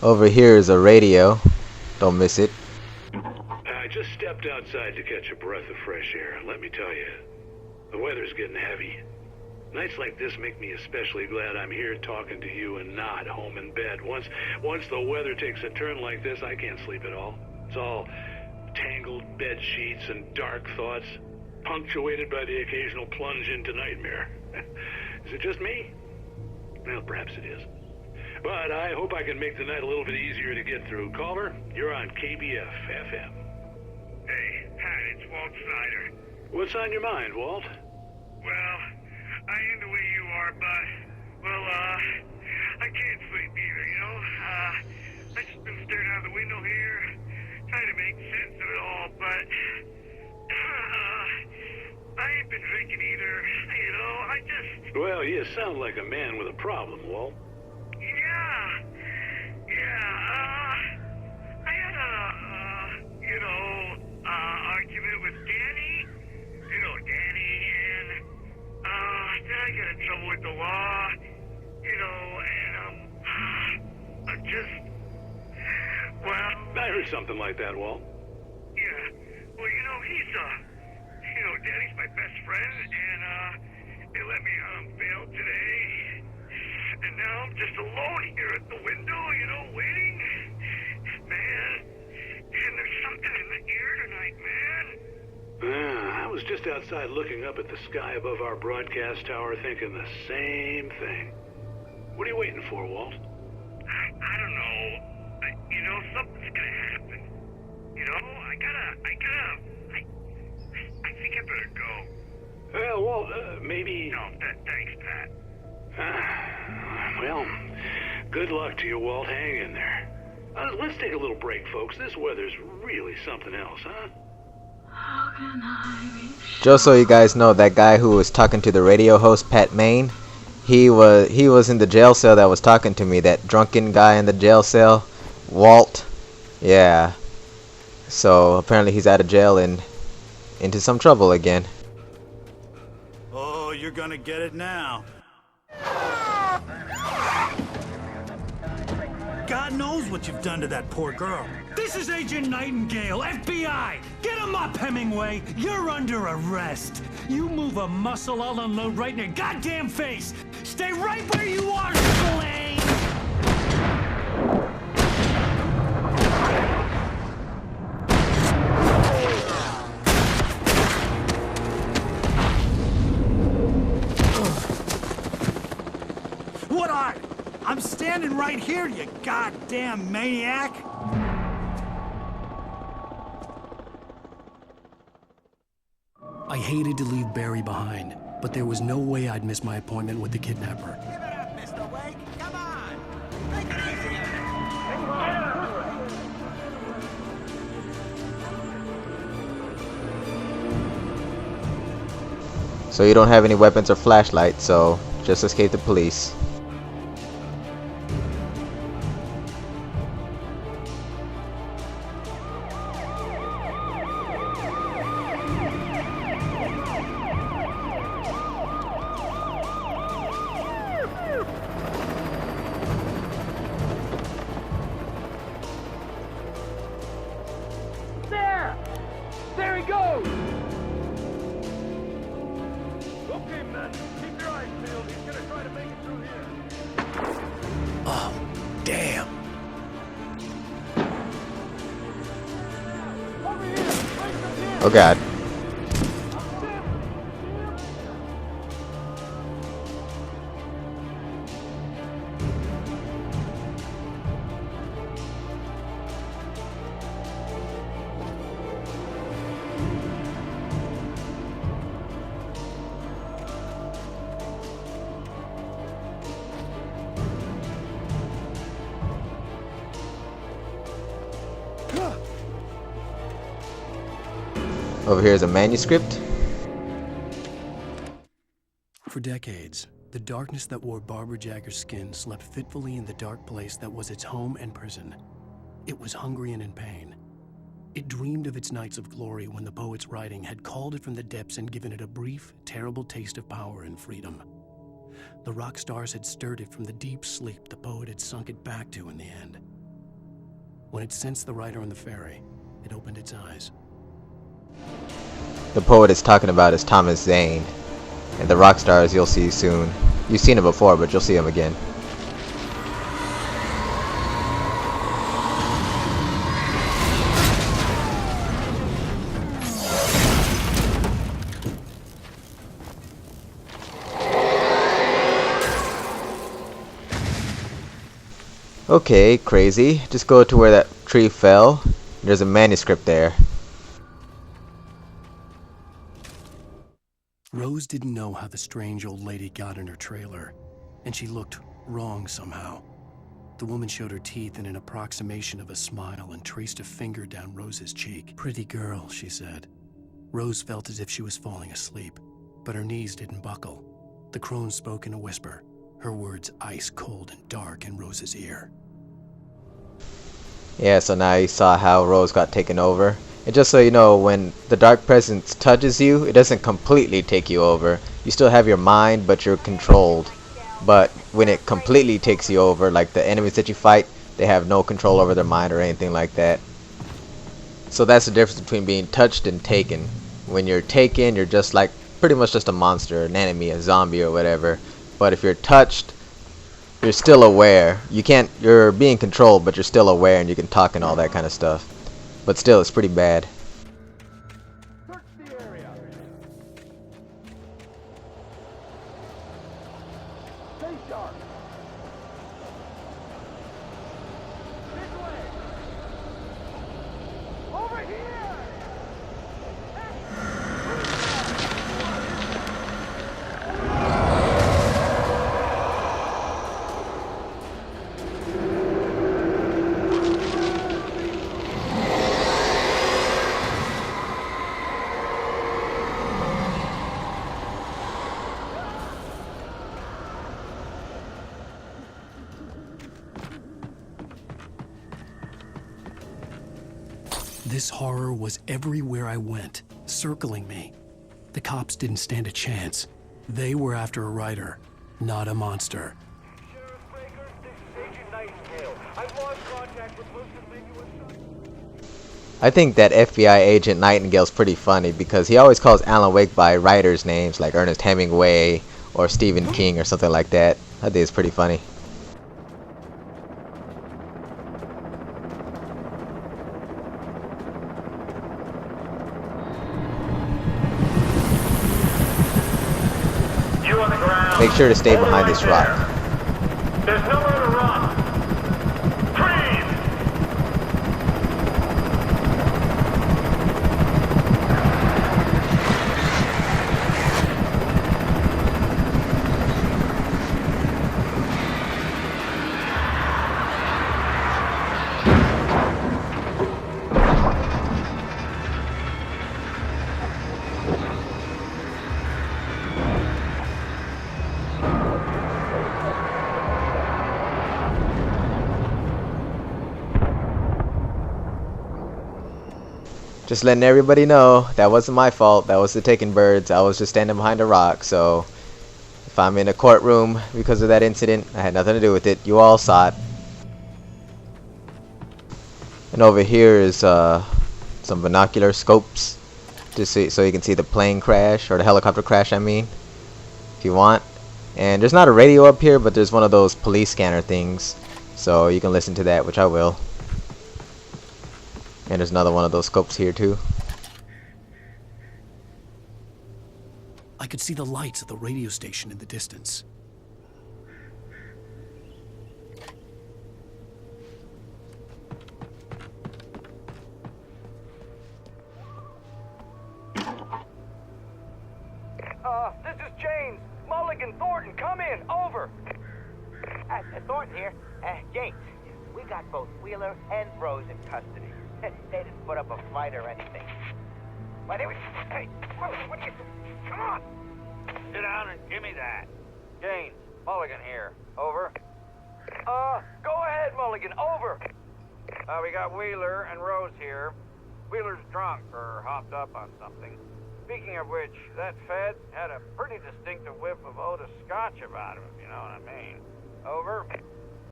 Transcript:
Over here is a radio. Don't miss it. I just stepped outside to catch a breath of fresh air. Let me tell you, the weather's getting heavy. Nights like this make me especially glad I'm here talking to you and not home in bed. Once the weather takes a turn like this, I can't sleep at all. It's all tangled bed sheets and dark thoughts, punctuated by the occasional plunge into nightmare. Is it just me? Well, perhaps it is. But I hope I can make the night a little bit easier to get through. Caller, you're on KBF FM. Hey, Pat, it's Walt Snyder. What's on your mind, Walt? Well, I am the way you are, but, I can't sleep either, you know? I just been staring out the window here, trying to make sense of it all, but, I ain't been drinking either, you know? Well, you sound like a man with a problem, Walt. I had argument with Danny, and, then I got in trouble with the law, and, I'm just, well... I heard something like that, Walt. Yeah, well, Danny's my best friend, and, they let me out on bail today, and now I'm just alone here at the window, waiting. Man, and there's something in the air tonight, man. I was just outside looking up at the sky above our broadcast tower thinking the same thing. What are you waiting for, Walt? I don't know. Something's gonna happen. I think I better go. Well, Walt, maybe... No, thanks, Pat. Well, good luck to you, Walt. Hang in there. Let's take a little break, folks. This weather's really something else, huh? How can I Just so you guys know, that guy who was talking to the radio host, Pat Main, he was in the jail cell that was talking to me. That drunken guy in the jail cell, Walt. Yeah. So apparently he's out of jail and into some trouble again. Oh, you're gonna get it now. God knows what you've done to that poor girl. This is Agent Nightingale, FBI! Get him up, Hemingway! You're under arrest! You move a muscle, I'll unload right in your goddamn face! Stay right where you are, Slane! What are? I'm standing right here, you goddamn maniac! I hated to leave Barry behind, but there was no way I'd miss my appointment with the kidnapper. Give it up, Mr. Wake. Come on. Take it easy. So you don't have any weapons or flashlights, so just escape the police. There he goes! Okay, men, keep your eyes peeled. He's gonna try to make it through here. Oh, damn. Over here! Right from here! Oh god. Over here is a manuscript. For decades, the darkness that wore Barbara Jagger's skin slept fitfully in the dark place that was its home and prison. It was hungry and in pain. It dreamed of its nights of glory when the poet's writing had called it from the depths and given it a brief, terrible taste of power and freedom. The rock stars had stirred it from the deep sleep the poet had sunk it back to in the end. When it sensed the rider on the ferry, it opened its eyes. The poet it's talking about is Thomas Zane, and the rock stars you'll see soon. You've seen him before, but you'll see him again. Okay, crazy. Just go to where that tree fell. There's a manuscript there. Rose didn't know how the strange old lady got in her trailer, and she looked wrong somehow. The woman showed her teeth in an approximation of a smile and traced a finger down Rose's cheek. "Pretty girl," she said. Rose felt as if she was falling asleep, but her knees didn't buckle. The crone spoke in a whisper, her words ice cold and dark in Rose's ear. Yeah, so now you saw how Rose got taken over. And just so you know, when the dark presence touches you, it doesn't completely take you over. You still have your mind, but you're controlled. But when it completely takes you over, like the enemies that you fight, they have no control over their mind or anything like that. So that's the difference between being touched and taken. When you're taken, you're just like pretty much just a monster, an enemy, a zombie or whatever. But if you're touched, you're still aware. You're being controlled, but you're still aware and you can talk and all that kind of stuff. But still, it's pretty bad. Search the area. Stay sharp. This way. Over here. This horror was everywhere I went, circling me. The cops didn't stand a chance. They were after a rider, not a monster. Sheriff Baker, this is Agent Nightingale. I've lost contact with most of the I think that FBI agent Nightingale's pretty funny because he always calls Alan Wake by writers' names like Ernest Hemingway or Stephen King or something like that. I think it's pretty funny. You on the ground. Make sure to stay Hold it behind right this there. rock. There's nowhere to run. Freeze! Just letting everybody know that wasn't my fault. That was the taking birds. I was just standing behind a rock. So if I'm in a courtroom because of that incident, I had nothing to do with it. You all saw it. And over here is some binocular scopes to see, so you can see the plane crash or the helicopter crash. I mean, if you want. And there's not a radio up here, but there's one of those police scanner things, so you can listen to that, which I will. And there's another one of those scopes here too. I could see the lights of the radio station in the distance. This is James. Mulligan, Thornton, come in. Over. Thornton here. James, we got both Wheeler and Rose in custody. They didn't put up a fight or anything. Why, they were... Hey, what are you... Come on! Sit down and give me that. James, Mulligan here. Over. Go ahead, Mulligan. Over. We got Wheeler and Rose here. Wheeler's drunk or hopped up on something. Speaking of which, that Fed had a pretty distinctive whiff of Otis Scotch about him, if you know what I mean. Over.